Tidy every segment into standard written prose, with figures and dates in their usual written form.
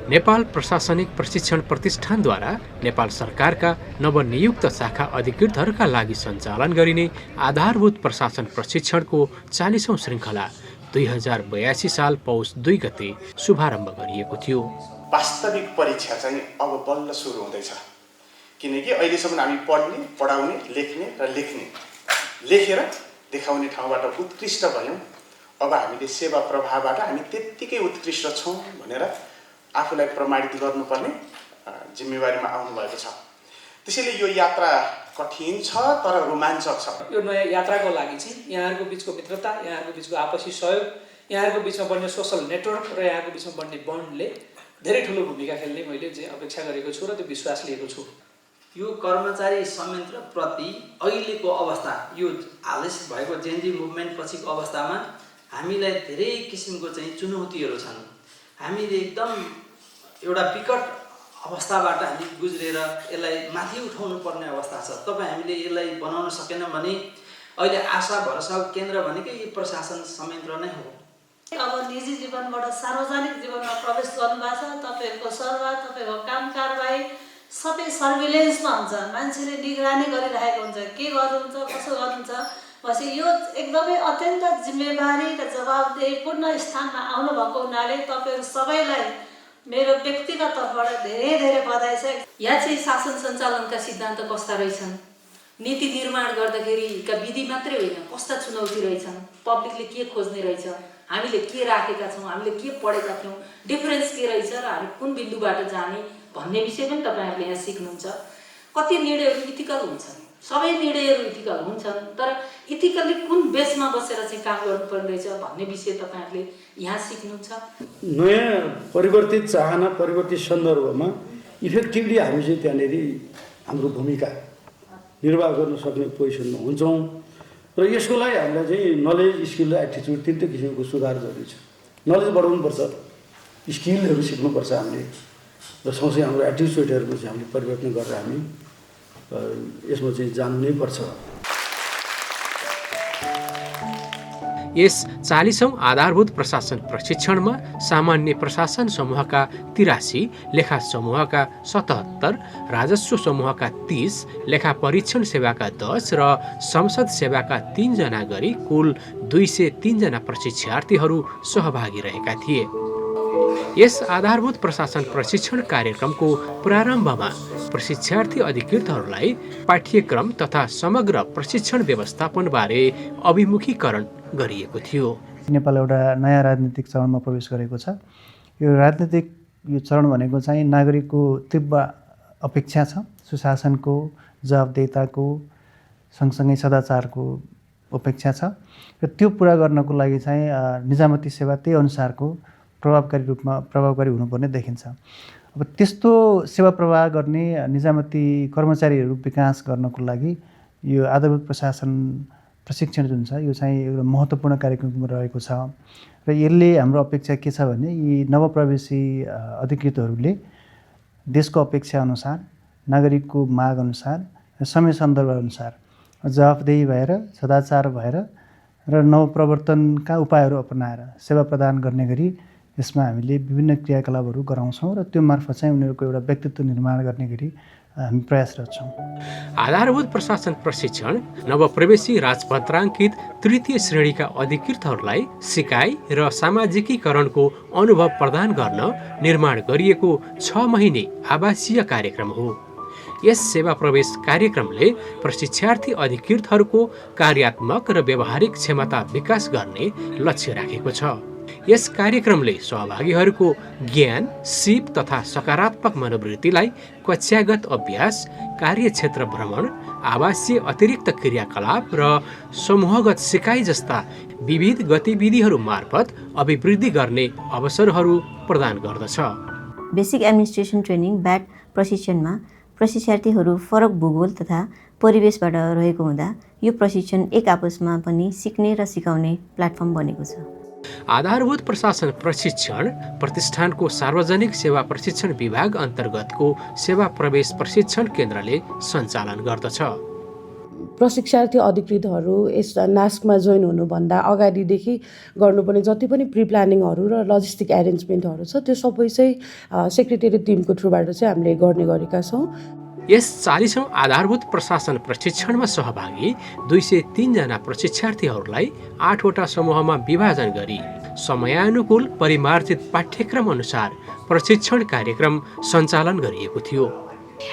नेपाल प्रशासनिक प्रशिक्षण प्रतिष्ठानद्वारा नेपाल सरकारका नवनियुक्त शाखा अधिकृतहरूका लागि सञ्चालन गरिने आधारभूत प्रशासन प्रशिक्षणको 40औं श्रृङ्खला 2082 साल पौष 2 गते शुभारम्भ गरिएको थियो। वास्तविक परीक्षा चाहिँ अब बल्ल सुरु हुँदैछ, किनकि अहिलेसम्म हामी पढ्ने, पढाउने, लेखेर देखाउने ठाउँबाट उत्कृष्ट भयौँ। अब हामीले सेवा प्रवाहबाट हामी त्यत्तिकै उत्कृष्ट छौँ भनेर आफूलाई प्रमाणित गर्नुपर्ने जिम्मेवारीमा आउनुभएको छ। त्यसैले यो यात्रा कठिन छ तर रोमाञ्चक छ। यो नयाँ यात्राको लागि चाहिँ यहाँहरूको बिचको मित्रता, यहाँहरूको बिचको आपसी सहयोग, यहाँहरूको बिचमा बन्ने सोसल नेटवर्क र यहाँको बिचमा बन्ने बन्डले धेरै ठुलो भूमिका खेल्ने मैले चाहिँ अपेक्षा गरेको छु र त्यो विश्वास लिएको छु। यो कर्मचारी संयन्त्रप्रति अहिलेको अवस्था, यो हालै भएको जेनजी मुभमेन्ट पछिको अवस्थामा हामीलाई धेरै किसिमको चाहिँ चुनौतीहरू छन्। हामीले एकदम एउटा विकट अवस्थाबाट हामी गुज्रेर यसलाई माथि उठाउनु पर्ने अवस्था छ। तपाईँ हामीले यसलाई बनाउन सकेनौँ भने अहिले आशा भरोसाको केन्द्र भनेकै यो प्रशासन संयन्त्र नै हो। अब निजी जीवनबाट सार्वजनिक जीवनमा प्रवेश गर्नुभएको छ। तपाईँहरूको सर्वा, तपाईँको काम कारबाही सबै सर्भिलेन्समा हुन्छ। मान्छेले निगरानी गरिरहेको हुन्छ, के गर्नुहुन्छ, कसो गर्नुहुन्छ। पछि यो एकदमै अत्यन्त जिम्मेवारी र जवाबदेहीपूर्ण स्थानमा आउनुभएको हुनाले तपाईँहरू सबैलाई मेरो व्यक्तिगत तर्फबाट धेरै धेरै बधाई छ। यहाँ चाहिँ शासन सञ्चालनका सिद्धान्त कस्ता रहेछन्, नीति निर्माण गर्दाखेरिका विधि मात्रै होइन, कस्ता चुनौती रहेछन्, पब्लिकले के खोज्ने रहेछ, हामीले के राखेका छौँ, हामीले के पढेका थियौँ, डिफरेन्स के रहेछ र हामी कुन बिन्दुबाट जाने भन्ने विषय पनि तपाईँहरूले यहाँ सिक्नुहुन्छ। कति निर्णयहरू इथिकल हुन्छन्, सबै निर्णयहरू इथिकल हुन्छन्, तर इथिकल्ली कुन बेसमा बसेर चाहिँ काम गर्नुपर्ने रहेछ भन्ने विषय तपाईँहरूले यहाँ सिक्नुहुन्छ। नयाँ परिवर्तित चाहना, परिवर्तित सन्दर्भमा इफेक्टिभली हामी चाहिँ त्यहाँनिर हाम्रो भूमिका निर्वाह गर्न सक्ने पोजिसनमा हुन्छौँ र यसको लागि हामीलाई चाहिँ नलेज, स्किल र एटिच्युड तिनटै किसिमको सुधार जरुरी छ। नलेज बढाउनुपर्छ, स्किलहरू सिक्नुपर्छ हामीले र सँगसँगै हाम्रो एटिच्युडहरूको चाहिँ हामीले परिवर्तन गरेर हामी यसमा चाहिँ जानु नै पर्छ। यस 40औं आधारभूत प्रशासन प्रशिक्षणमा सामान्य प्रशासन समूहका 83, लेखा समूहका 77, राजस्व समूहका 30, लेखा परीक्षण सेवाका 10 र संसद सेवाका 3 जना गरी कुल 203 जना प्रशिक्षार्थीहरू सहभागी रहेका थिए। यस आधारभूत प्रशासन प्रशिक्षण कार्यक्रमको प्रारम्भमा प्रशिक्षार्थी अधिकृतहरूलाई पाठ्यक्रम तथा समग्र प्रशिक्षण व्यवस्थापनबारे अभिमुखीकरण गरिएको थियो। नेपाल एउटा नयाँ राजनीतिक चरणमा प्रवेश गरेको छ। यो राजनीतिक चरण भनेको चाहिँ नागरिकको तीव्र अपेक्षा छ, सुशासनको, जवाबदेहिताको, सँगसँगै सदाचारको अपेक्षा छ र त्यो पुरा गर्नको लागि चाहिँ निजामती सेवा त्यही अनुसारको प्रभावकारी हुनुपर्ने देखिन्छ। अब त्यस्तो सेवा प्रवाह गर्ने निजामती कर्मचारीहरू विकास गर्नको लागि यो आधारभूत प्रशासन प्रशिक्षण जुन छ यो चाहिँ एउटा महत्त्वपूर्ण कार्यक्रम रहेको छ र यसले हाम्रो अपेक्षा के छ भने यी नवप्रवेशी अधिकृतहरूले देशको अपेक्षा अनुसार, नागरिकको माग अनुसार र समय सन्दर्भ अनुसार जवाफदेही भएर, सदाचार भएर र नवप्रवर्तनका उपायहरू अपनाएर सेवा प्रदान गर्ने गरी यसमा हामीले विभिन्न क्रियाकलापहरू गराउँछौँ र त्यो मार्फत चाहिँ उनीहरूको एउटा व्यक्तित्व निर्माण गर्ने गरी हामी प्रयासरत छौँ। आधारभूत प्रशासन प्रशिक्षण नवप्रवेशी राजपत्राङ्कित तृतीय श्रेणीका अधिकृतहरूलाई सिकाइ र सामाजिकीकरणको अनुभव प्रदान गर्न निर्माण गरिएको 6 महिने आवासीय कार्यक्रम हो। यस सेवा प्रवेश कार्यक्रमले प्रशिक्षार्थी अधिकृतहरूको कार्यात्मक र व्यावहारिक क्षमता विकास गर्ने लक्ष्य राखेको छ। यस कार्यक्रमले सहभागीहरूको ज्ञान, सिप तथा सकारात्मक मनोवृत्तिलाई कक्षागत अभ्यास, कार्यक्षेत्र भ्रमण, आवासीय अतिरिक्त क्रियाकलाप र समूहगत सिकाइ जस्ता विविध गतिविधिहरू मार्फत अभिवृद्धि गर्ने अवसरहरू प्रदान गर्दछ। बेसिक एडमिनिस्ट्रेसन ट्रेनिङ ब्याट प्रशिक्षणमा प्रशिक्षार्थीहरू फरक भूगोल तथा परिवेशबाट रहेको हुँदा यो प्रशिक्षण एक आपसमा पनि सिक्ने र सिकाउने प्लेटफर्म बनेको छ। आधारभूत प्रशासन प्रशिक्षण प्रतिष्ठानको सार्वजनिक सेवा प्रशिक्षण विभाग अन्तर्गतको सेवा प्रवेश प्रशिक्षण केन्द्रले सञ्चालन गर्दछ। प्रशिक्षार्थी अधिकृतहरू यस नास्कमा जोइन हुनुभन्दा अगाडिदेखि गर्नुपर्ने जति पनि प्रि प्लानिङहरू र लजिस्टिक एरेन्जमेन्टहरू छ त्यो सबै चाहिँ सेक्रेटेरिएट टिमको थ्रुबाट चाहिँ हामीले गर्ने गरेका छौँ। यस 40औं आधारभूत प्रशासन प्रशिक्षणमा सहभागी 203 जना प्रशिक्षार्थीहरूलाई 8 वटा समूहमा विभाजन गरी समयानुकूल परिमार्जित पाठ्यक्रम अनुसार प्रशिक्षण कार्यक्रम सञ्चालन गरिएको थियो।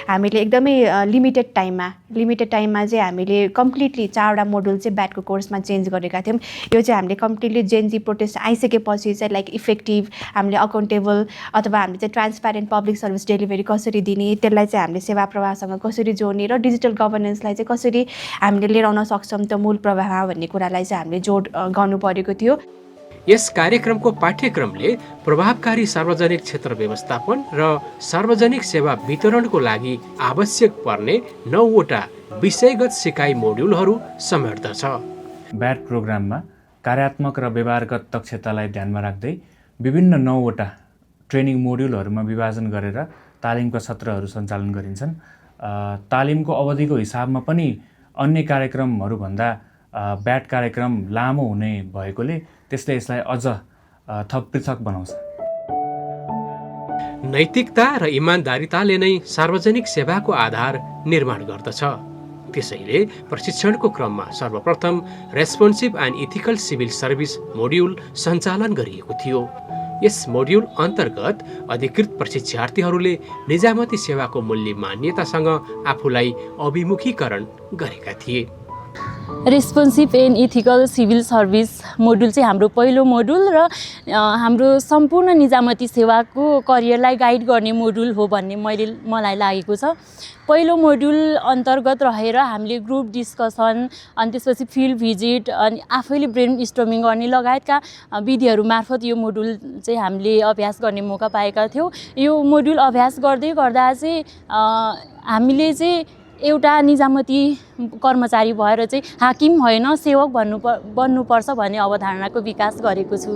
हामीले एकदमै लिमिटेड टाइममा चाहिँ हामीले कम्प्लिटली 4वटा मोडुल चाहिँ ब्याटको कोर्समा चेन्ज गरेका थियौँ। यो चाहिँ हामीले कम्प्लिटली जेनजी प्रोटेस्ट आइसकेपछि चाहिँ लाइक इफेक्टिभ हामीले अकाउन्टेबल अथवा हामीले चाहिँ ट्रान्सप्यारेन्ट पब्लिक सर्भिस डेलिभरी कसरी दिने, त्यसलाई चाहिँ हामीले सेवा प्रवाहसँग कसरी जोड्ने र डिजिटल गभर्नेन्सलाई चाहिँ कसरी हामीले लिएर आउन सक्छौँ त्यो मूल प्रवाह भन्ने कुरालाई चाहिँ हामीले जोड गर्नु परेको थियो। यस कार्यक्रमको पाठ्यक्रमले प्रभावकारी सार्वजनिक क्षेत्र व्यवस्थापन र सार्वजनिक सेवा वितरणको लागि आवश्यक पर्ने 9 वटा विषयगत सिकाइ मोड्युलहरू समेट्दछ। ब्याट प्रोग्राममा कार्यात्मक र व्यवहारगत दक्षतालाई ध्यानमा राख्दै विभिन्न 9 वटा ट्रेनिङ मोड्युलहरूमा विभाजन गरेर तालिमका सत्रहरू सञ्चालन गरिन्छन्। तालिमको अवधिको हिसाबमा पनि अन्य कार्यक्रमहरूभन्दा ब्याट कार्यक्रम लामो हुने भएकोले त्यसले यसलाई अझ थप पृथक बनाउँछ। नैतिकता र इमानदारिताले नै सार्वजनिक सेवाको आधार निर्माण गर्दछ। त्यसैले प्रशिक्षणको क्रममा सर्वप्रथम responsive and ethical civil service module सञ्चालन गरिएको थियो। यस मोड्युल अन्तर्गत अधिकृत प्रशिक्षार्थीहरूले निजामती सेवाको मूल्य मान्यतासँग आफूलाई अभिमुखीकरण गरेका थिए। Responsive and ethical civil service module चाहिँ हाम्रो पहिलो मोडुल र हाम्रो सम्पूर्ण निजामती सेवाको करियरलाई गाइड गर्ने मोडुल हो भन्ने मलाई लागेको छ। पहिलो मोड्युल अन्तर्गत रहेर हामीले ग्रुप डिस्कसन अनि त्यसपछि फिल्ड भिजिट अनि आफैले ब्रेन स्टर्मिङ गर्ने लगायतका विधिहरू मार्फत यो मोड्युल चाहिँ हामीले अभ्यास गर्ने मौका पाएका थियौँ। यो मोड्युल अभ्यास गर्दै गर्दा चाहिँ हामीले चाहिँ एउटा निजामती कर्मचारी भएर चाहिँ हाकिम होइन सेवक बन्नुपर्छ भन्ने अवधारणाको विकास गरेको छु।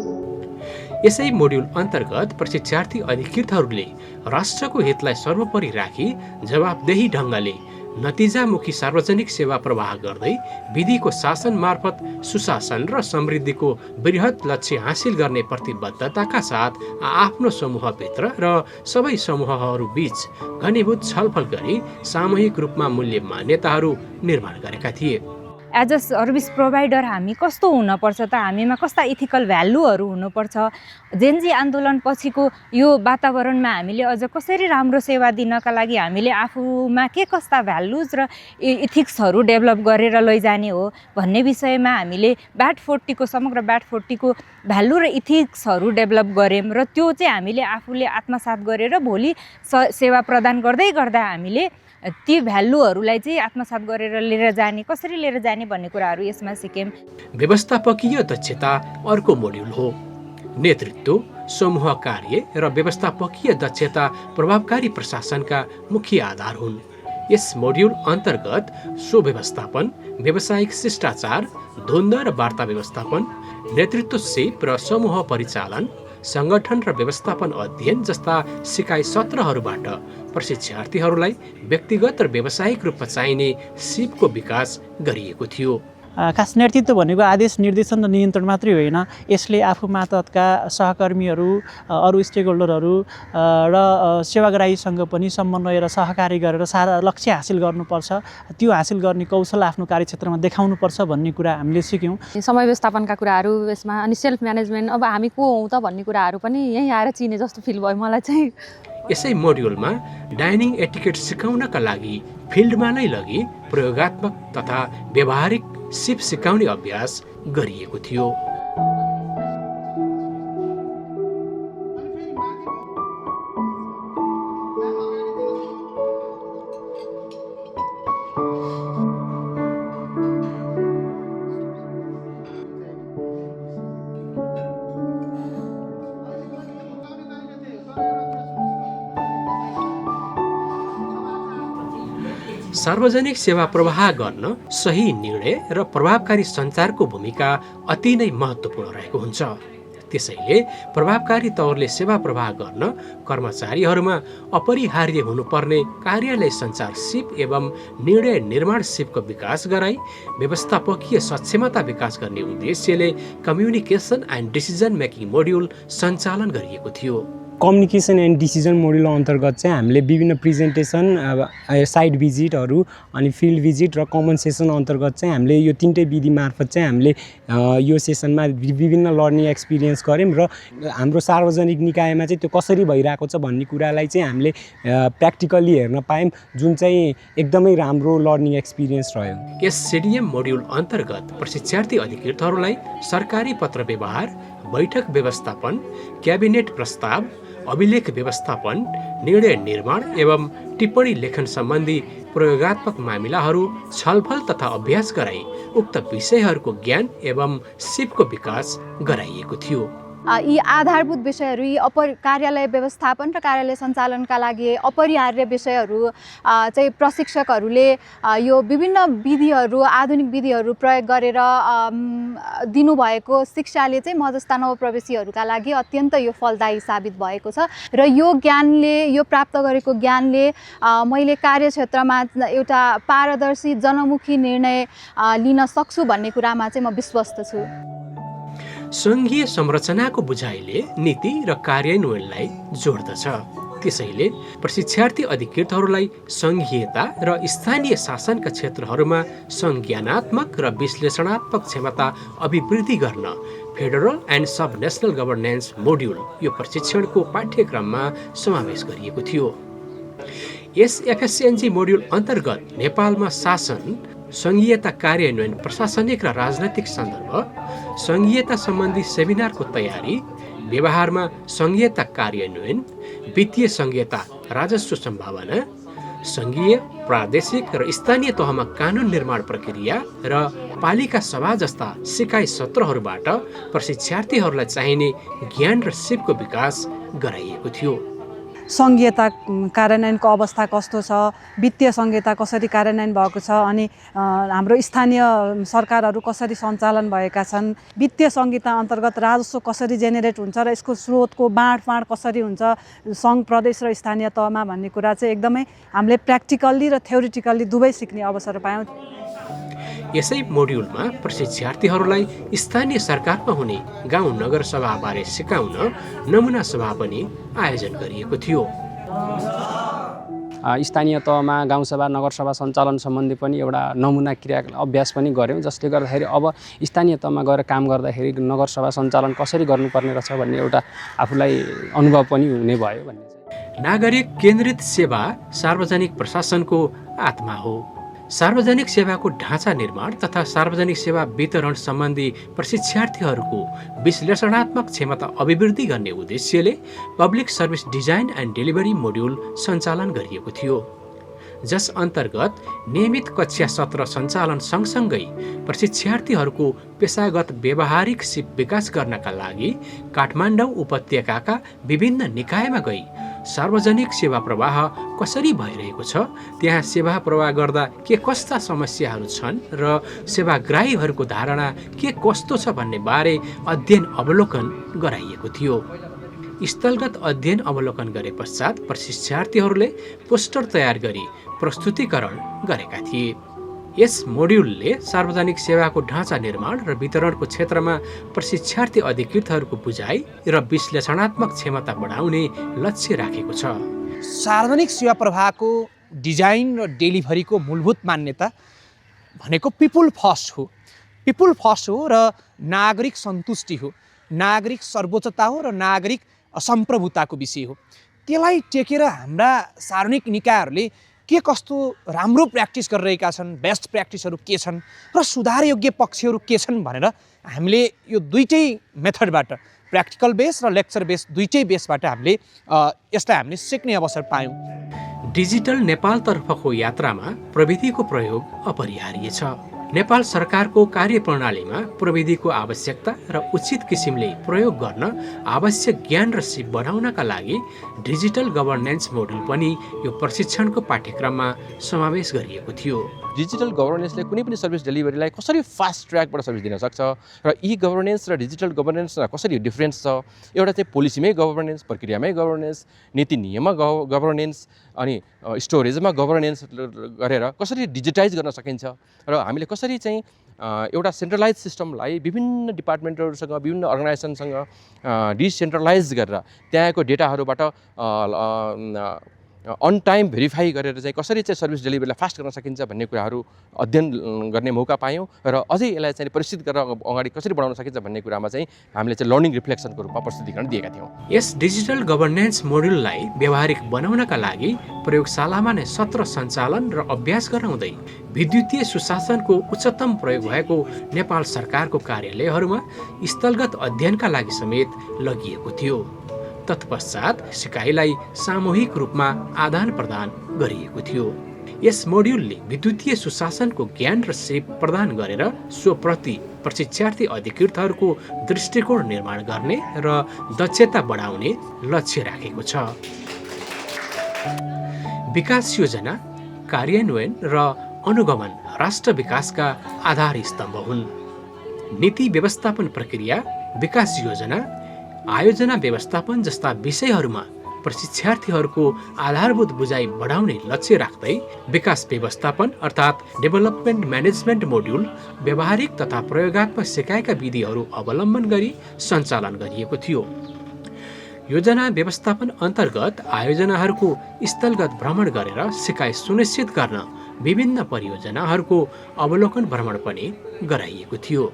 यसै मोड्युल अन्तर्गत प्रशिक्षार्थी अधिकृतहरूले राष्ट्रको हितलाई सर्वोपरि राखी जवाबदेही ढङ्गले नतिजामुखी सार्वजनिक सेवा प्रवाह गर्दै विधिको शासन मार्फत सुशासन र समृद्धिको बृहत लक्ष्य हासिल गर्ने प्रतिबद्धताका साथ आफ्नो समूहभित्र र सबै समूहहरू बीच घनीभूत छलफल गरी सामूहिक रूपमा मूल्य मान्यताहरू निर्माण गरेका थिए। एज अ सर्भिस प्रोभाइडर हामी कस्तो हुनुपर्छ त, हामीमा कस्ता इथिकल भ्यालुहरू हुनुपर्छ, जेनजी आन्दोलन पछिको यो वातावरणमा हामीले अझ कसरी राम्रो सेवा दिनका लागि हामीले आफूमा के कस्ता भ्यालुज र इथिक्सहरू डेभलप गरेर लैजाने हो भन्ने विषयमा हामीले ब्याट 40को समग्र ब्याट 40को भ्यालु र इथिक्सहरू डेभलप गऱ्यौँ र त्यो चाहिँ हामीले आफूले आत्मसात गरेर भोलि सेवा प्रदान गर्दै गर्दा हामीले ती भ्यालुहरूलाई चाहिँ आत्मसात गरेर लिएर जाने, कसरी लिएर जाने भन्ने कुराहरू यसमा सिक्यौँ। व्यवस्थापकीय दक्षता अर्को मोड्युल हो। नेतृत्व, समूह कार्य र व्यवस्थापकीय दक्षता प्रभावकारी प्रशासनका मुख्य आधार हुन्। यस मोड्युल अन्तर्गत सुव्यवस्थापन, व्यावसायिक शिष्टाचार, द्वन्द्व र वार्ता व्यवस्थापन, नेतृत्व सिप र समूह परिचालन, संगठन र व्यवस्थापन अध्ययन जस्ता सिकाइ सत्रहरूबाट प्रशिक्षार्थीहरूलाई व्यक्तिगत र व्यावसायिक रूपमा चाहिने सिपको विकास गरिएको थियो। खास नेतृत्व भनेको आदेश निर्देशन र नियन्त्रण मात्रै होइन, यसले आफू मातहतका सहकर्मीहरू, अरू स्टेक होल्डरहरू र सेवाग्राहीसँग पनि समन्वय र सहकारी गरेर सारा लक्ष्य हासिल गर्नुपर्छ, त्यो हासिल गर्ने कौशल आफ्नो कार्यक्षेत्रमा देखाउनुपर्छ भन्ने कुरा हामीले सिक्यौँ। समय व्यवस्थापनका कुराहरू यसमा, अनि सेल्फ म्यानेजमेन्ट, अब हामी को हौँ त भन्ने कुराहरू पनि यहीँ आएर चिने जस्तो फिल भयो मलाई चाहिँ। यसै मोड्युलमा डाइनिङ एटिकेट सिकाउनका लागि फिल्डमा नै लगी प्रयोगात्मक तथा व्यावहारिक सिप सिकाउने अभ्यास गरिएको थियो। सार्वजनिक सेवा प्रवाह गर्न सही निर्णय र प्रभावकारी सञ्चारको भूमिका अति नै महत्त्वपूर्ण रहेको हुन्छ। त्यसैले प्रभावकारी तौरले सेवा प्रवाह गर्न कर्मचारीहरूमा अपरिहार्य हुनुपर्ने कार्यालय सञ्चार सिप एवं निर्णय निर्माण सिपको विकास गराई व्यवस्थापकीय सक्षमता विकास गर्ने उद्देश्यले communication and decision making module सञ्चालन गरिएको थियो। कम्युनिकेसन एन्ड डिसिजन मोड्युल अन्तर्गत चाहिँ हामीले विभिन्न प्रेजेन्टेसन साइट भिजिटहरू अनि फिल्ड भिजिट र कमन सेसन अन्तर्गत चाहिँ हामीले यो तीनटै विधि मार्फत चाहिँ हामीले यो सेसनमा विभिन्न लर्निङ एक्सपिरियन्स गऱ्यौँ र हाम्रो सार्वजनिक निकायमा चाहिँ त्यो कसरी भइरहेको छ भन्ने कुरालाई चाहिँ हामीले प्र्याक्टिकल्ली हेर्न पायौँ, जुन चाहिँ एकदमै राम्रो लर्निङ एक्सपिरियन्स रह्यो। यस सिडिएम मोड्युल अन्तर्गत प्रशिक्षार्थी अधिकृतहरूलाई सरकारी पत्र व्यवहार, बैठक व्यवस्थापन, क्याबिनेट प्रस्ताव, अभिलेख व्यवस्थापन, निर्णय निर्माण एवं टिप्पणी लेखन सम्बन्धी प्रयोगात्मक मामिलाहरू छलफल तथा अभ्यास गराई उक्त विषयहरूको ज्ञान एवं सिपको विकास गराइएको थियो। यी आधारभूत विषयहरू, यी कार्यालय व्यवस्थापन र कार्यालय सञ्चालनका लागि अपरिहार्य विषयहरू चाहिँ प्रशिक्षकहरूले यो विभिन्न विधिहरू, आधुनिक विधिहरू प्रयोग गरेर दिनुभएको शिक्षाले चाहिँ म जस्ता नवप्रवेशीहरूका लागि अत्यन्त यो फलदायी साबित भएको छ र यो ज्ञानले, यो प्राप्त गरेको ज्ञानले मैले कार्यक्षेत्रमा एउटा पारदर्शी जनमुखी निर्णय लिन सक्छु भन्ने कुरामा चाहिँ म विश्वस्त छु। सङ्घीय संरचनाको बुझाइले नीति र कार्यान्वयनलाई जोड्दछ। त्यसैले प्रशिक्षार्थी अधिकृतहरूलाई सङ्घीयता र स्थानीय शासनका क्षेत्रहरूमा संज्ञानात्मक र विश्लेषणात्मक क्षमता अभिवृद्धि गर्न federal and sub national governance module यो प्रशिक्षणको पाठ्यक्रममा समावेश गरिएको थियो। यस एफएसएनजी मोड्युल अन्तर्गत नेपालमा शासन, सङ्घीयता कार्यान्वयन, प्रशासनिक र राजनैतिक सन्दर्भ, सङ्घीयता सम्बन्धी सेमिनारको तयारी, व्यवहारमा सङ्घीयता कार्यान्वयन, वित्तीय सङ्घीयता, राजस्व सम्भावना, सङ्घीय, प्रादेशिक र स्थानीय तहमा कानुन निर्माण प्रक्रिया र पालिका सभा जस्ता सिकाइ सत्रहरूबाट प्रशिक्षार्थीहरूलाई चाहिने ज्ञान र सिपको विकास गराइएको थियो। सङ्घीयता कार्यान्वयनको अवस्था कस्तो छ, वित्तीय सङ्घीयता कसरी कार्यान्वयन भएको छ, अनि हाम्रो स्थानीय सरकारहरू कसरी सञ्चालन भएका छन्, वित्तीय सङ्घीयता अन्तर्गत राजस्व कसरी जेनेरेट हुन्छ र यसको स्रोतको बाँडफाँड कसरी हुन्छ सङ्घ, प्रदेश र स्थानीय तहमा भन्ने कुरा चाहिँ एकदमै हामीले प्र्याक्टिकल्ली र थ्योरिटिकल्ली दुवै सिक्ने अवसर पायौँ। यसै मोड्युलमा प्रशिक्षार्थीहरूलाई स्थानीय सरकारमा हुने गाउँ नगर सभाबारे सिकाउन नमुना सभा पनि आयोजन गरिएको थियो। स्थानीय तहमा गाउँसभा, नगरसभा सञ्चालन सम्बन्धी पनि एउटा नमुना क्रिया अभ्यास पनि गऱ्यौँ, जसले गर्दाखेरि अब स्थानीय तहमा गएर काम गर्दाखेरि नगरसभा सञ्चालन कसरी गर्नुपर्ने रहेछ भन्ने एउटा आफूलाई अनुभव पनि हुने भयो भन्ने चाहिँ। नागरिक केन्द्रित सेवा सार्वजनिक प्रशासनको आत्मा हो। सार्वजनिक सेवाको ढाँचा निर्माण तथा सार्वजनिक सेवा वितरण सम्बन्धी प्रशिक्षार्थीहरूको विश्लेषणात्मक क्षमता अभिवृद्धि गर्ने उद्देश्यले public service design and delivery module सञ्चालन गरिएको थियो, जस अन्तर्गत नियमित कक्षा सत्र सञ्चालन सँगसँगै प्रशिक्षार्थीहरूको पेसागत व्यावहारिक सिप विकास गर्नका लागि काठमाडौँ उपत्यकाका विभिन्न निकायमा गई सार्वजनिक सेवा प्रवाह कसरी भइरहेको छ, त्यहाँ सेवा प्रवाह गर्दा के कस्ता समस्याहरू छन् र सेवाग्राहीहरूको धारणा के कस्तो छ भन्ने बारे अध्ययन अवलोकन गराइएको थियो। स्थलगत अध्ययन अवलोकन गरे पश्चात प्रशिक्षार्थीहरूले पोस्टर तयार गरी प्रस्तुतिकरण गरेका थिए। यस मोड्युलले सार्वजनिक सेवाको ढाँचा निर्माण र वितरणको क्षेत्रमा प्रशिक्षार्थी अधिकृतहरूको बुझाइ र विश्लेषणात्मक क्षमता बढाउने लक्ष्य राखेको छ। सार्वजनिक सेवा प्रवाहको डिजाइन र डेलिभरीको मूलभूत मान्यता भनेको पिपुल फर्स्ट हो। पिपुल फर्स्ट हो र नागरिक सन्तुष्टि हो, नागरिक सर्वोच्चता हो र नागरिक सम्प्रभुताको विषय हो। त्यसलाई टेकेर हाम्रा सार्वजनिक निकायहरूले के कस्तो राम्रो प्र्याक्टिस गरिरहेका छन्, बेस्ट प्र्याक्टिसहरू के छन् र सुधारयोग्य पक्षहरू के छन् भनेर हामीले यो दुईटै मेथडबाट, प्र्याक्टिकल बेस र लेक्चर बेस दुईटै बेसबाट हामीले यसलाई हामीले सिक्ने अवसर पायौँ। डिजिटल नेपालतर्फको यात्रामा प्रविधिको प्रयोग अपरिहार्य छ। नेपाल सरकारको कार्यप्रणालीमा प्रविधिको आवश्यकता र उचित किसिमले प्रयोग गर्न आवश्यक ज्ञान र सिप बढाउनका लागि डिजिटल गभर्नेन्स मोड्युल पनि यो प्रशिक्षणको पाठ्यक्रममा समावेश गरिएको थियो। डिजिटल गभर्नेन्सले कुनै पनि सर्भिस डेलिभरीलाई कसरी फास्ट ट्र्याकबाट सर्भिस दिन सक्छ र ई गभर्नेन्स र डिजिटल गभर्नेन्समा कसरी डिफ्रेन्स छ। एउटा चाहिँ पोलिसीमै गभर्नेन्स, प्रक्रियामै गभर्नेन्स, नीति नियममा गभर्नेन्स अनि स्टोरेजमा गभर्नेन्स गरेर कसरी डिजिटाइज गर्न सकिन्छ र हामीले कसरी चाहिँ एउटा सेन्ट्रलाइज सिस्टमलाई विभिन्न डिपार्टमेन्टहरूसँग विभिन्न अर्गनाइजेसनसँग डिसेन्ट्रलाइज गरेर त्यहाँको डेटाहरूबाट अन टाइम भेरिफाई गरेर चाहिँ कसरी चाहिँ सर्भिस डेलिभरीलाई फास्ट गर्न सकिन्छ भन्ने कुराहरू अध्ययन गर्ने मौका पायौँ र अझै यसलाई चाहिँ परिष्कृत गरेर अगाडि कसरी बढाउन सकिन्छ भन्ने कुरामा चाहिँ हामीले चाहिँ लर्निङ रिफ्लेक्सनको रूपमा प्रस्तुतिकरण दिएका थियौँ। यस डिजिटल गभर्नेन्स मोड्युललाई व्यावहारिक बनाउनका लागि प्रयोगशालामा नै सत्र सञ्चालन र अभ्यास गराउँदै विद्युतीय सुशासनको उच्चतम प्रयोग भएको नेपाल सरकारको कार्यालयहरूमा स्थलगत अध्ययनका लागि समेत लगिएको थियो। तत्पश्चात सिकाइलाई सामूहिक रूपमा आदान प्रदान गरिएको थियो। यस मोड्युलले विद्युतीय सुशासनको ज्ञान र सिप प्रदान गरेर स्वप्रति प्रशिक्षार्थी अधिकृतहरूको दृष्टिकोण निर्माण गर्ने र दक्षता बढाउने लक्ष्य राखेको छ। विकास योजना, कार्यान्वयन र अनुगमन राष्ट्र विकासका आधार स्तम्भ हुन्। नीति व्यवस्थापन प्रक्रिया, विकास योजना, आयोजना व्यवस्थापन जस्ता विषयहरूमा प्रशिक्षार्थीहरूको आधारभूत बुझाइ बढाउने लक्ष्य राख्दै विकास व्यवस्थापन अर्थात् डेभलपमेन्ट म्यानेजमेन्ट मोड्युल व्यावहारिक तथा प्रयोगात्मक सिकाइका विधिहरू अवलम्बन गरी सञ्चालन गरिएको थियो। योजना व्यवस्थापन अन्तर्गत आयोजनाहरूको स्थलगत भ्रमण गरेर सिकाइ सुनिश्चित गर्न विभिन्न परियोजनाहरूको अवलोकन भ्रमण पनि गराइएको थियो।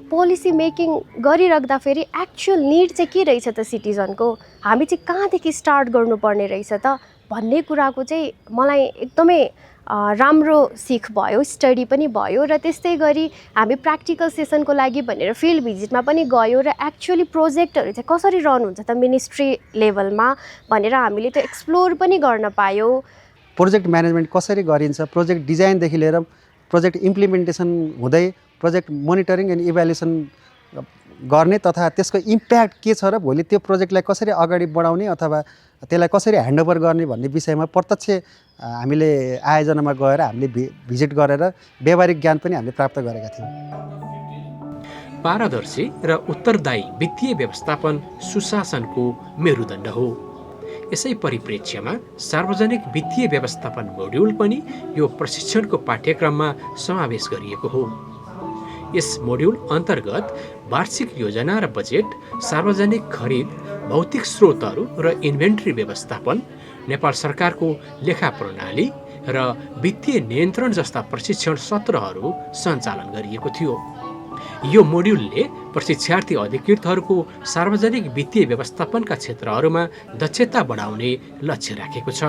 पोलिसी मेकिङ गरिराख्दाखेरि एक्चुअल निड चाहिँ के रहेछ त सिटिजनको, हामी चाहिँ कहाँदेखि स्टार्ट गर्नुपर्ने रहेछ त भन्ने कुराको चाहिँ मलाई एकदमै राम्रो सिख भयो, स्टडी पनि भयो र त्यस्तै गरी हामी प्र्याक्टिकल सेसनको लागि भनेर फिल्ड भिजिटमा पनि गयो र एक्चुअली प्रोजेक्टहरू चाहिँ कसरी रन हुन्छ त मिनिस्ट्री लेभलमा भनेर हामीले त्यो एक्सप्लोर पनि गर्न पायौँ। प्रोजेक्ट म्यानेजमेन्ट कसरी गरिन्छ, प्रोजेक्ट डिजाइनदेखि लिएर प्रोजेक्ट इम्प्लिमेन्टेसन हुँदै प्रोजेक्ट मोनिटरिङ एन्ड इभ्यालुएसन गर्ने तथा त्यसको इम्प्याक्ट के छ र भोलि त्यो प्रोजेक्टलाई कसरी अगाडि बढाउने अथवा त्यसलाई कसरी ह्यान्डओभर गर्ने भन्ने विषयमा प्रत्यक्ष हामीले आयोजनामा गएर हामीले भिजिट गरेर व्यावहारिक ज्ञान पनि हामीले प्राप्त गरेका थियौँ। पारदर्शी र उत्तरदायी वित्तीय व्यवस्थापन सुशासनको मेरुदण्ड हो। यसै परिप्रेक्ष्यमा सार्वजनिक वित्तीय व्यवस्थापन मोड्युल पनि यो प्रशिक्षणको पाठ्यक्रममा समावेश गरिएको हो। यस मोड्युल अन्तर्गत वार्षिक योजना र बजेट, सार्वजनिक खरिद, भौतिक स्रोतहरू र इन्भेन्ट्री व्यवस्थापन, नेपाल सरकारको लेखा प्रणाली र वित्तीय नियन्त्रण जस्ता प्रशिक्षण सत्रहरू सञ्चालन गरिएको थियो। यो मोड्युलले प्रशिक्षार्थी अधिकृतहरूको सार्वजनिक वित्तीय व्यवस्थापनका क्षेत्रहरूमा दक्षता बढाउने लक्ष्य राखेको छ।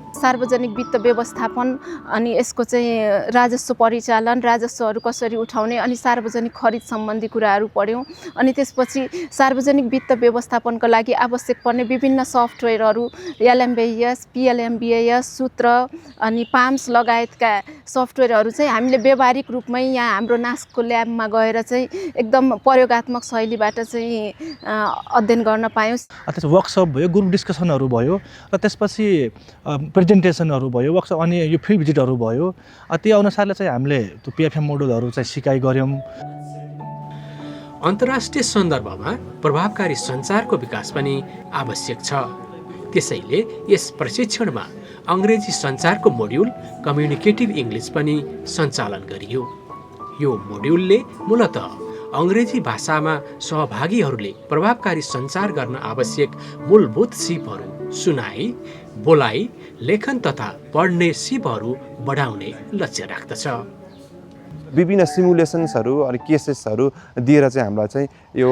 सार्वजनिक वित्त व्यवस्थापन अनि यसको चाहिँ राजस्व परिचालन, राजस्वहरू कसरी उठाउने अनि सार्वजनिक खरिद सम्बन्धी कुराहरू पढ्यौँ। अनि त्यसपछि सार्वजनिक वित्त व्यवस्थापनको लागि आवश्यक पर्ने विभिन्न सफ्टवेयरहरू एलएमबीएस, पिएलएमबीएस, सूत्र अनि पाम्स लगायतका सफ्टवेयरहरू चाहिँ हामीले व्यावहारिक रूपमै यहाँ हाम्रो नास्कको ल्याबमा गएर चाहिँ एकदम प्रयोगात्मक शैलीबाट चाहिँ अध्ययन गर्न पायौँ। त्यसपछि वर्कसप भयो, ग्रुप डिस्कसनहरू भयो र त्यसपछि प्रेजेन्टेसनहरू भयो, वर्कसप अनि यो फिल्ड भिजिटहरू भयो। त्यो अनुसारले चाहिँ हामीले त्यो पिएफएम मोडलहरू चाहिँ सिकाइ गऱ्यौँ। अन्तर्राष्ट्रिय सन्दर्भमा प्रभावकारी सञ्चारको विकास पनि आवश्यक छ। त्यसैले यस प्रशिक्षणमा अङ्ग्रेजी सञ्चारको मोड्युल कम्युनिकेटिभ इङ्ग्लिस पनि सञ्चालन गरियो। यो मोड्युलले मूलतः अङ्ग्रेजी भाषामा सहभागीहरूले प्रभावकारी सञ्चार गर्न आवश्यक मूलभूत सिपहरू सुनाइ, बोलाइ, लेखन तथा पढ्ने सिपहरू बढाउने लक्ष्य राख्दछ। विभिन्न सिमुलेसन्सहरू अनि केसेसहरू दिएर चाहिँ हामीलाई चाहिँ यो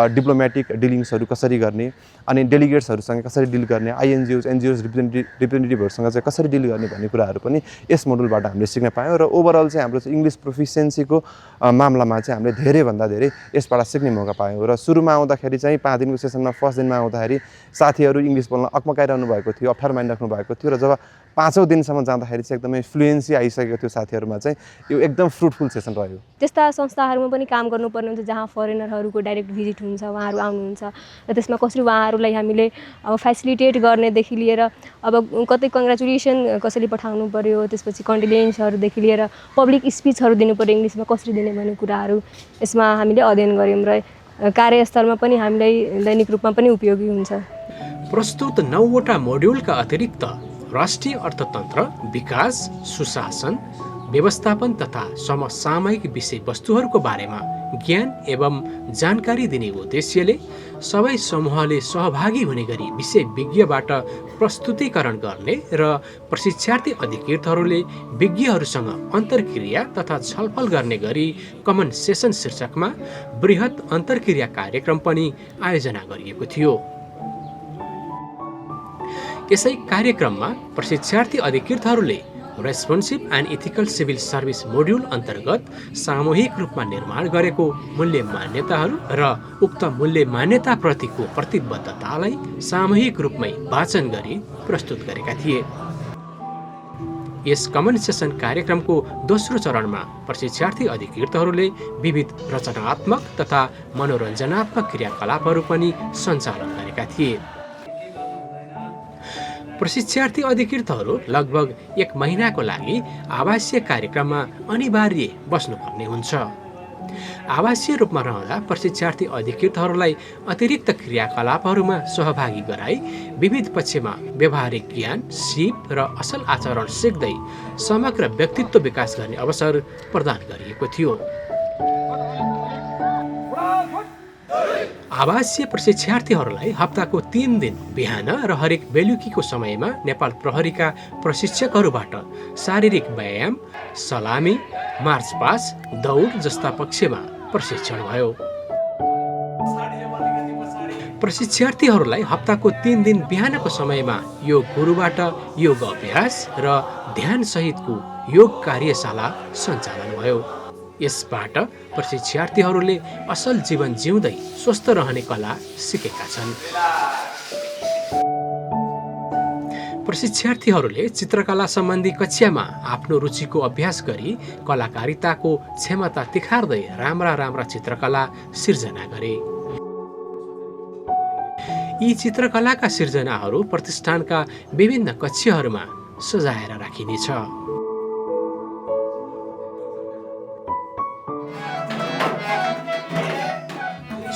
डिप्लोमेटिक डिलिङ्सहरू कसरी गर्ने अनि डेलिगेट्सहरूसँग कसरी डिल गर्ने, एनजिओज रिप्रेजेन्टेटिभहरूसँग चाहिँ कसरी डिल गर्ने भन्ने कुराहरू पनि यस मोडुलबाट हामीले सिक्न पायौँ। र ओभरअल चाहिँ हाम्रो इङ्ग्लिस प्रोफिसियन्सीको मामलामा चाहिँ हामीले धेरैभन्दा धेरै यसबाट सिक्ने मौका पायौँ। र सुरुमा आउँदाखेरि चाहिँ 5 दिनको सेसनमा फर्स्ट दिनमा आउँदाखेरि साथीहरू इङ्ग्लिस बोल्न अक्मकाइरहनु भएको थियो, अप्ठ्यारो मानिराख्नु भएको थियो। र जब 5औं दिनसम्म जाँदाखेरि चाहिँ एकदमै फ्लुएन्सी आइसकेको थियो साथीहरूमा चाहिँ यो एकदम फ्रुटफुल सेसन रह्यो। त्यस्ता संस्थाहरूमा पनि काम गर्नुपर्ने हुन्छ जहाँ फरेनरहरूको डाइरेक्ट भिजिट हुन्छ, उहाँहरू आउनुहुन्छ र त्यसमा कसरी उहाँहरूलाई हामीले अब फेसिलिटेट गर्नेदेखि लिएर अब कतै कङ्ग्रेचुलेसन कसरी पठाउनु पर्यो, त्यसपछि कन्डोलेन्सहरूदेखि लिएर पब्लिक स्पिचहरू दिनु पर्यो इङ्ग्लिसमा कसरी दिने भन्ने कुराहरू यसमा हामीले अध्ययन गऱ्यौँ र कार्यस्थलमा पनि हामीलाई दैनिक रूपमा पनि उपयोगी हुन्छ। प्रस्तुत 9वटा मोड्युलका अतिरिक्त राष्ट्रिय अर्थतन्त्र, विकास, सुशासन, व्यवस्थापन तथा समसामयिक विषयवस्तुहरूको बारेमा ज्ञान एवं जानकारी दिने उद्देश्यले सबै समूहले सहभागी हुने गरी विषय विज्ञबाट प्रस्तुतीकरण गर्ने र प्रशिक्षार्थी अधिकृतहरूले विज्ञहरूसँग अन्तर्क्रिया तथा छलफल गर्ने गरी कमन सेसन शीर्षकमा बृहत अन्तर्क्रिया कार्यक्रम पनि आयोजना गरिएको थियो। यसै कार्यक्रममा प्रशिक्षार्थी अधिकृतहरूले responsive and ethical civil service module अन्तर्गत सामूहिक रूपमा निर्माण गरेको मूल्य मान्यताहरू र उक्त मूल्य मान्यताप्रतिको प्रतिबद्धतालाई सामूहिक रूपमै वाचन गरी प्रस्तुत गरेका थिए। यस कमन सेसन कार्यक्रमको दोस्रो चरणमा प्रशिक्षार्थी अधिकृतहरूले विविध रचनात्मक तथा मनोरञ्जनात्मक क्रियाकलापहरू पनि सञ्चालन गरेका थिए। प्रशिक्षार्थी अधिकृतहरू लगभग 1 महिनाको लागि आवासीय कार्यक्रममा अनिवार्य बस्नुपर्ने हुन्छ। आवासीय रूपमा रहँदा प्रशिक्षार्थी अधिकृतहरूलाई अतिरिक्त क्रियाकलापहरूमा सहभागी गराई विविध पक्षमा व्यावहारिक ज्ञान, सिप र असल आचरण सिक्दै समग्र व्यक्तित्व विकास गर्ने अवसर प्रदान गरिएको थियो। आवासीय प्रशिक्षार्थीहरूलाई हप्ताको 3 दिन बिहान र हरेक बेलुकीको समयमा नेपाल प्रहरीका प्रशिक्षकहरूबाट शारीरिक व्यायाम, सलामी, मार्चपास, दौड जस्ता पक्षमा प्रशिक्षण भयो। प्रशिक्षार्थीहरूलाई हप्ताको 3 दिन बिहानको समयमा योग गुरुबाट योग अभ्यास र ध्यान सहितको योग कार्यशाला सञ्चालन भयो। यसबाट प्रशिक्षार्थीहरूले असल जीवन जिउँदै स्वस्थ रहने कला सिकेका छन्। प्रशिक्षार्थीहरूले चित्रकला सम्बन्धी कक्षामा आफ्नो रुचिको अभ्यास गरी कलाकारिताको क्षमता तिखार्दै राम्रा चित्रकला सिर्जना गरे। यी चित्रकलाका सिर्जनाहरू प्रतिष्ठानका विभिन्न कक्षहरूमा सजाएर राखिनेछ।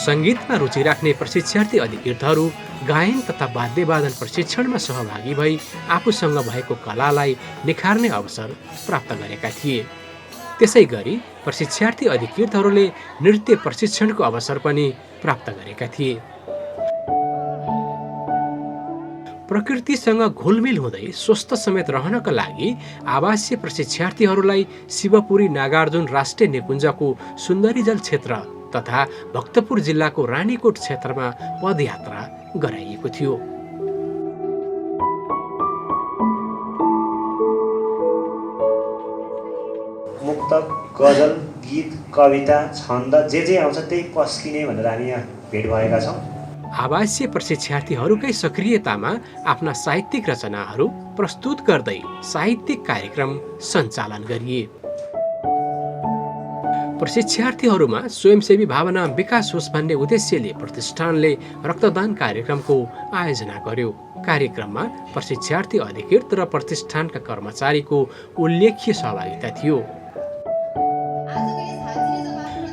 सङ्गीतमा रुचि राख्ने प्रशिक्षार्थी अधिकृतहरू गायन तथा वाद्यवादन प्रशिक्षणमा सहभागी भई आफूसँग भएको कलालाई निखार्ने अवसर प्राप्त गरेका थिए। त्यसै गरी प्रशिक्षार्थी अधिकृतहरूले नृत्य प्रशिक्षणको अवसर पनि प्राप्त गरेका थिए। प्रकृतिसँग घुलमिल हुँदै स्वस्थ समेत रहनका लागि आवासीय प्रशिक्षार्थीहरूलाई शिवपुरी नागार्जुन राष्ट्रिय निकुञ्जको सुन्दरीजल क्षेत्र तथा भक्तपुर जिल्लाको रानीकोट क्षेत्रमा पदयात्रा गराइएको थियो। मुक्तक, गजल, गीत, कविता, छन्द जे आउँछ त्यही पस्किने भनेर हामी यहाँ भेट भएका छौँ। आवासीय प्रशिक्षार्थीहरूकै सक्रियतामा आफ्ना साहित्यिक रचनाहरू प्रस्तुत गर्दै साहित्यिक कार्यक्रम सञ्चालन गरिए। प्रशिक्षार्थीहरूमा स्वयंसेवी भावना विकास होस् भन्ने उद्देश्यले प्रतिष्ठानले रक्तदान कार्यक्रमको आयोजना गर्यो। कार्यक्रममा प्रशिक्षार्थी अधिकृत र प्रतिष्ठानका कर्मचारीको उल्लेख्य सहभागिता थियो।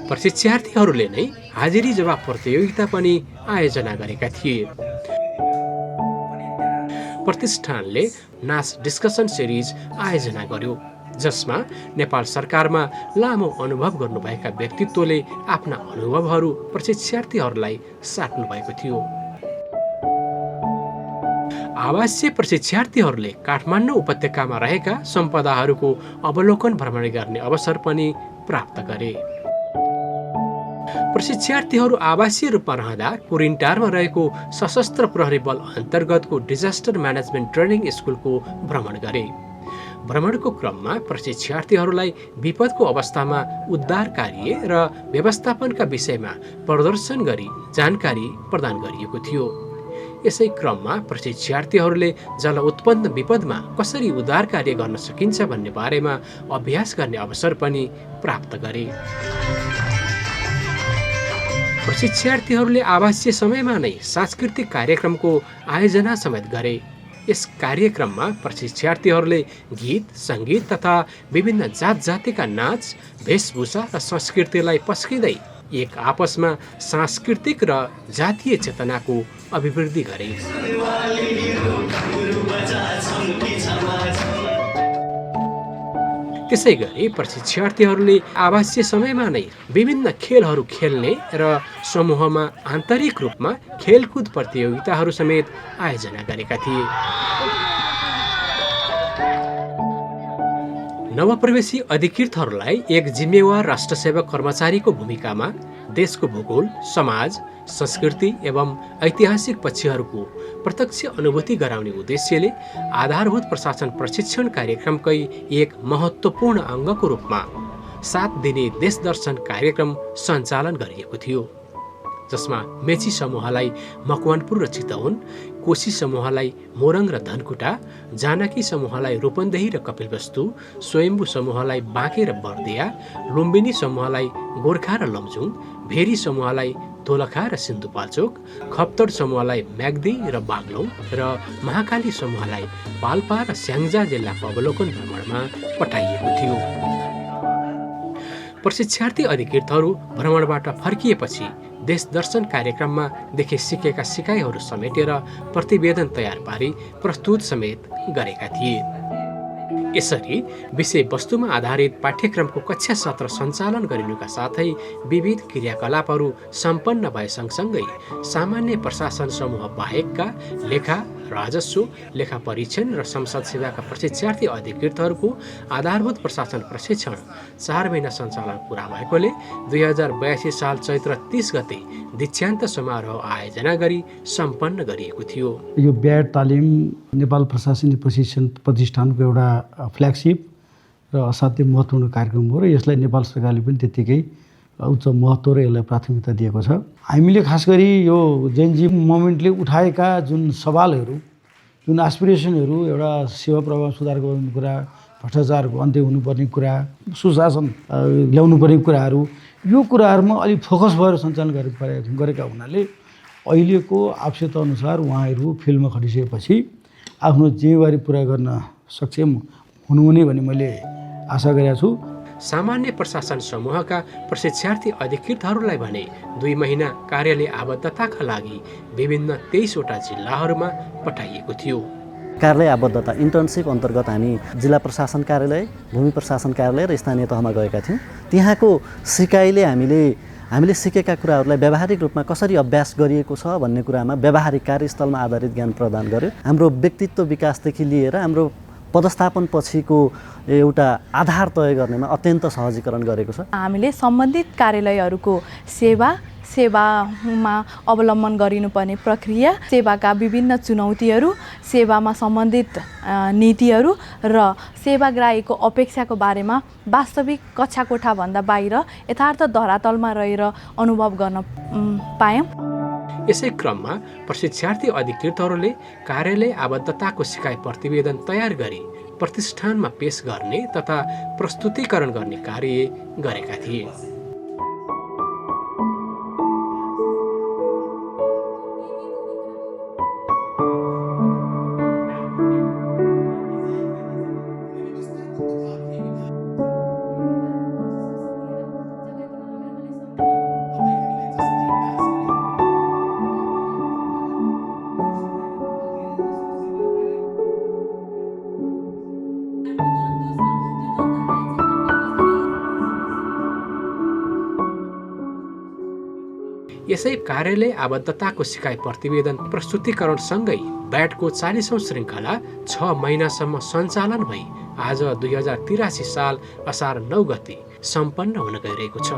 प्रशिक्षार्थीहरूले नै हाजिरी जवाब प्रतियोगिता पनि आयोजना गरेका थिए। प्रतिष्ठानले नाच डिस्कसन सिरिज आयोजना गर्यो, जसमा नेपाल सरकारमा लामो अनुभव गर्नुभएका व्यक्तित्वले आफ्ना अनुभवहरू प्रशिक्षार्थीहरूलाई साट्नु भएको थियो। आवासीय प्रशिक्षार्थीहरूले काठमाडौँ उपत्यकामा रहेका सम्पदाहरूको अवलोकन भ्रमण गर्ने अवसर पनि प्राप्त गरे। प्रशिक्षार्थीहरू आवासीय रूपमा रहँदा कुरिन्टारमा रहेको सशस्त्र प्रहरी बल अन्तर्गतको डिजास्टर म्यानेजमेन्ट ट्रेनिङ स्कुलको भ्रमण गरे। भ्रमणको क्रममा प्रशिक्षार्थीहरूलाई विपदको अवस्थामा उद्धार कार्य र व्यवस्थापनका विषयमा प्रदर्शन गरी जानकारी प्रदान गरिएको थियो। यसै क्रममा प्रशिक्षार्थीहरूले जल उत्पन्न विपदमा कसरी उद्धार कार्य गर्न सकिन्छ भन्ने बारेमा अभ्यास गर्ने अवसर पनि प्राप्त गरे। प्रशिक्षार्थीहरूले आवासीय समयमा नै सांस्कृतिक कार्यक्रमको आयोजना समेत गरे। यस कार्यक्रममा प्रशिक्षार्थीहरूले गीत, सङ्गीत तथा विभिन्न जात जातिका नाच, वेशभूषा र संस्कृतिलाई पस्किँदै एक आपसमा सांस्कृतिक र जातीय चेतनाको अभिवृद्धि गरे। त्यसै गरी प्रशिक्षार्थीहरूले आवासीय समयमा नै विभिन्न खेलहरू खेल्ने र समूहमा आन्तरिक रूपमा खेलकुद प्रतियोगिताहरू समेत आयोजना गरेका थिए। नवप्रवेशी अधिकृतहरूलाई एक जिम्मेवार राष्ट्रसेवक कर्मचारीको भूमिकामा देशको भूगोल, समाज, संस्कृति एवं ऐतिहासिक पक्षहरूको प्रत्यक्ष अनुभूति गराउने उद्देश्यले आधारभूत प्रशासन प्रशिक्षण कार्यक्रमकै एक महत्त्वपूर्ण अङ्गको रूपमा 7 दिने देश दर्शन कार्यक्रम सञ्चालन गरिएको थियो, जसमा मेची समूहलाई मकवानपुर र चितवन, कोशी समूहलाई मोरङ र धनकुटा, जानकी समूहलाई रूपन्देही र कपिलवस्तु, स्वयम्भू समूहलाई बाँके र बर्दिया, लुम्बिनी समूहलाई गोर्खा र लमजुङ, भेरी समूहलाई दोलखा र सिन्धुपाल्चोक, खप्तड समूहलाई म्याग्दी र बागलुङ र महाकाली समूहलाई पाल्पा र स्याङ्जा जिल्लाको अवलोकन भ्रमणमा पठाइएको थियो। प्रशिक्षार्थी अधिकृतहरू भ्रमणबाट फर्किएपछि देश दर्शन कार्यक्रममा देखे सिकेका सिकाइहरू समेटेर प्रतिवेदन तयार पारी प्रस्तुत समेत गरेका थिए। यसरी विषय वस्तुमा आधारित पाठ्यक्रमको कक्षा सत्र सञ्चालन गरिनुका साथै विविध क्रियाकलापहरू सम्पन्न भए सँगसँगै सामान्य प्रशासन समूह बाहेकका लेखा, राजस्व, लेखा परीक्षण र संसद सेवाका प्रशिक्षार्थी अधिकृतहरूको आधारभूत प्रशासन प्रशिक्षण 4 महिना सञ्चालन पुरा भएकोले 2082 साल चैत्र 30 गते दीक्षान्त समारोह आयोजना गरी सम्पन्न गरिएको थियो। यो ब्याड तालिम नेपाल प्रशासनिक प्रशिक्षण प्रतिष्ठानको एउटा फ्ल्यागसिप र असाध्यै महत्त्वपूर्ण कार्यक्रम हो र यसलाई नेपाल सरकारले पनि त्यत्तिकै उच्च महत्त्व र यसलाई प्राथमिकता दिएको छ। हामीले खास गरी यो जेनजी मोमेन्टले उठाएका जुन सवालहरू, जुन एस्पिरेसनहरू, एउटा सेवा प्रवाह सुधार गर्नु कुरा, भ्रष्टाचारको अन्त्य हुनुपर्ने कुरा, सुशासन ल्याउनुपर्ने कुराहरू, यो कुराहरूमा अलिक फोकस भएर सञ्चालन गरेका हुनाले अहिलेको आवश्यकताअनुसार उहाँहरू फिल्डमा खटिसकेपछि आफ्नो जिम्मेवारी पुरा गर्न सक्षम हुनुहुने भन्ने मैले आशा गरेको छु। सामान्य प्रशासन समूहका प्रशिक्षार्थी अधिकृतहरूलाई भने 2 महिना कार्यालय आबद्धताका लागि विभिन्न 23 वटा जिल्लाहरूमा पठाइएको थियो। कार्यालय आबद्धता इन्टर्नसिप अन्तर्गत हामी जिल्ला प्रशासन कार्यालय, भूमि प्रशासन कार्यालय र स्थानीय तहमा गएका थियौँ। त्यहाँको सिकाइले हामीले सिकेका कुराहरूलाई व्यावहारिक रूपमा कसरी अभ्यास गरिएको छ भन्ने कुरामा व्यावहारिक कार्यस्थलमा आधारित ज्ञान प्रदान गर्यो। हाम्रो व्यक्तित्व विकासदेखि लिएर हाम्रो पदस्थापन पछिको एउटा आधार तय गर्नेमा अत्यन्त सहजीकरण गरेको छ। हामीले सम्बन्धित कार्यालयहरूको सेवामा अवलम्बन गरिनुपर्ने प्रक्रिया, सेवाका विभिन्न चुनौतीहरू, सेवामा सम्बन्धित नीतिहरू र सेवाग्राहीको अपेक्षाको बारेमा वास्तविक कक्षा कोठाभन्दा बाहिर यथार्थ धरातलमा रहेर अनुभव गर्न पायौँ। यसै क्रममा प्रशिक्षार्थी अधिकृतहरूले कार्यालय आबद्धताको सिकाइ प्रतिवेदन तयार गरी प्रतिष्ठानमा पेश गर्ने तथा प्रस्तुतीकरण गर्ने कार्य गरेका थिए। यसै कार्यालय आबद्धताको सिकाइ प्रतिवेदन प्रस्तुतीकरणसँगै ब्याटको 40औं श्रृङ्खला 6 महिनासम्म सञ्चालन भई आज 2083 साल असार 9 गते सम्पन्न हुन गइरहेको छ।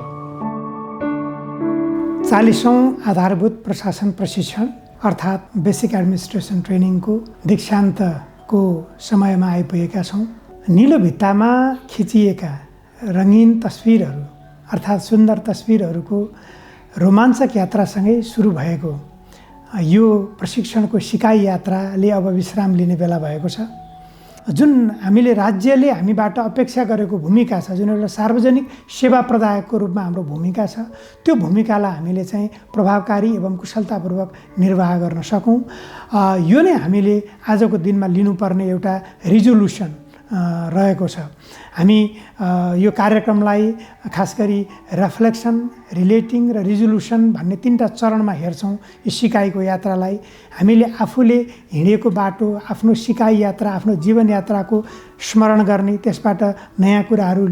40औं आधारभूत प्रशासन प्रशिक्षण अर्थात् बेसिक एडमिनिस्ट्रेसन ट्रेनिङको दीक्षान्तको समयमा आइपुगेका छौँ। निलो भित्तामा खिचिएका रङ्गीन तस्विरहरू अर्थात् सुन्दर तस्विरहरूको रोमाञ्चक यात्रासँगै सुरु भएको यो प्रशिक्षणको सिकाइ यात्राले अब विश्राम लिने बेला भएको छ। जुन हामीले राज्यले हामीबाट अपेक्षा गरेको भूमिका छ, जुन एउटा सार्वजनिक सेवा प्रदायकको रूपमा हाम्रो भूमिका छ, त्यो भूमिकालाई हामीले चाहिँ प्रभावकारी एवं कुशलतापूर्वक निर्वाह गर्न सकौँ। यो नै हामीले आजको दिनमा लिनुपर्ने एउटा रिजोल्युसन रहेको छ। हामी यो कार्यक्रमलाई खास गरी रिफ्लेक्सन, रिलेटिङ र रिजोल्युसन भन्ने 3टा चरणमा हेर्छौँ। यो सिकाइको यात्रालाई हामीले आफूले हिँडेको बाटो, आफ्नो सिकाइ यात्रा, आफ्नो जीवन यात्राको स्मरण गर्ने, त्यसबाट नयाँ कुराहरू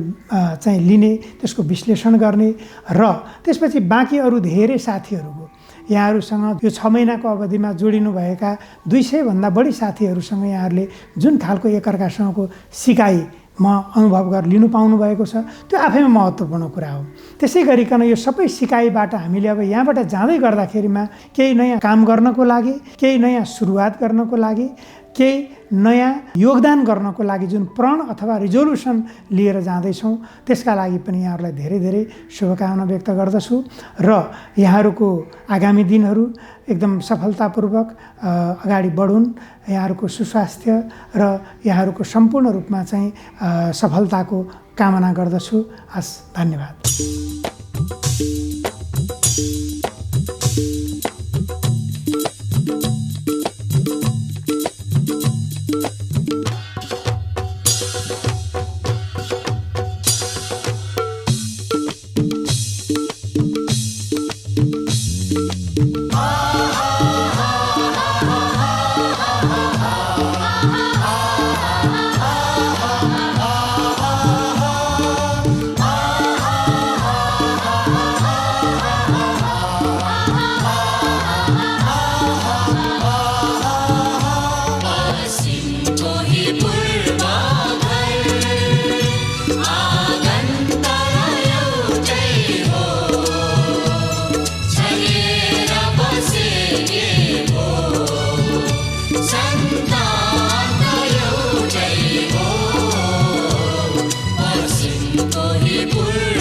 चाहिँ लिने, त्यसको विश्लेषण गर्ने र त्यसपछि बाँकी अरू धेरै साथीहरूको यहाँहरूसँग यो 6 महिनाको अवधिमा जोडिनुभएका 200 भन्दा बढी साथीहरूसँग यहाँहरूले जुन खालको एकअर्कासँगको सिकाइमा अनुभव लिनु पाउनु भएको छ, त्यो आफैमा महत्त्वपूर्ण कुरा हो। त्यसै गरिकन यो सबै सिकाइबाट हामीले अब यहाँबाट जाँदै गर्दाखेरिमा केही नयाँ काम गर्नको लागि, केही नयाँ सुरुवात गर्नको लागि, केही नयाँ योगदान गर्नको लागि जुन प्रण अथवा रिजोल्युसन लिएर जाँदैछौँ, त्यसका लागि पनि यहाँहरूलाई धेरै धेरै शुभकामना व्यक्त गर्दछु र यहाँहरूको आगामी दिनहरू एकदम सफलतापूर्वक अगाडि बढुन्। यहाँहरूको सुस्वास्थ्य र यहाँहरूको सम्पूर्ण रूपमा चाहिँ सफलताको कामना गर्दछु। हस्, धन्यवाद। Pur